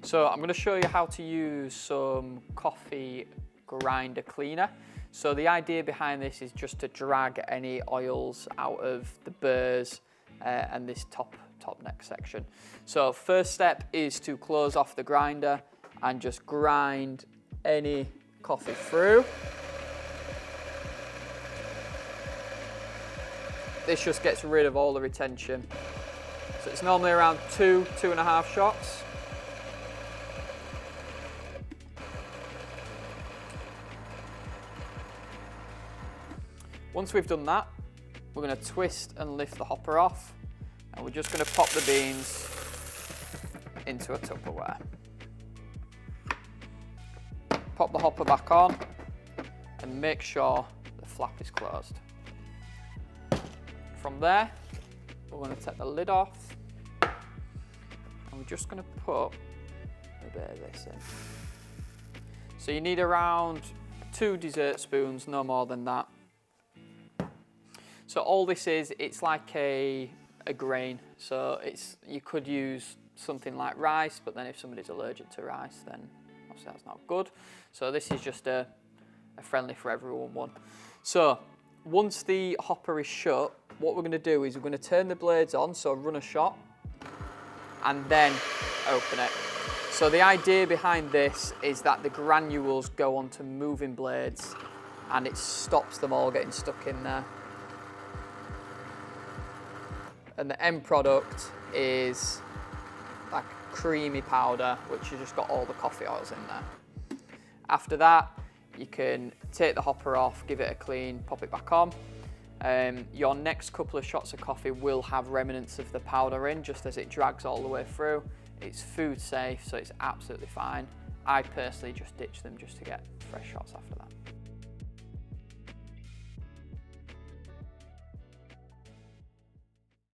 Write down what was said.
So I'm going to show you how to use some coffee grinder cleaner. So the idea behind this is just to drag any oils out of the burrs and this top neck section. So first step is to close off the grinder and just grind any coffee through. This just gets rid of all the retention. So it's normally around 2.5 shots. Once we've done that, we're going to twist and lift the hopper off, and we're just going to pop the beans into a Tupperware. Pop the hopper back on and make sure the flap is closed. From there, we're going to take the lid off, and we're just going to put a bit of this in. So you need around 2 dessert spoons, no more than that. So all this is, it's like a grain. So you could use something like rice, but then if somebody's allergic to rice, then obviously that's not good. So this is just a friendly for everyone one. So once the hopper is shut, what we're going to do is we're going to turn the blades on, so run a shot, and then open it. So the idea behind this is that the granules go onto moving blades and it stops them all getting stuck in there. And the end product is like creamy powder, which has just got all the coffee oils in there. After that, you can take the hopper off, give it a clean, pop it back on. Your next couple of shots of coffee will have remnants of the powder in, just as it drags all the way through. It's food safe, so it's absolutely fine. I personally just ditch them just to get fresh shots after that.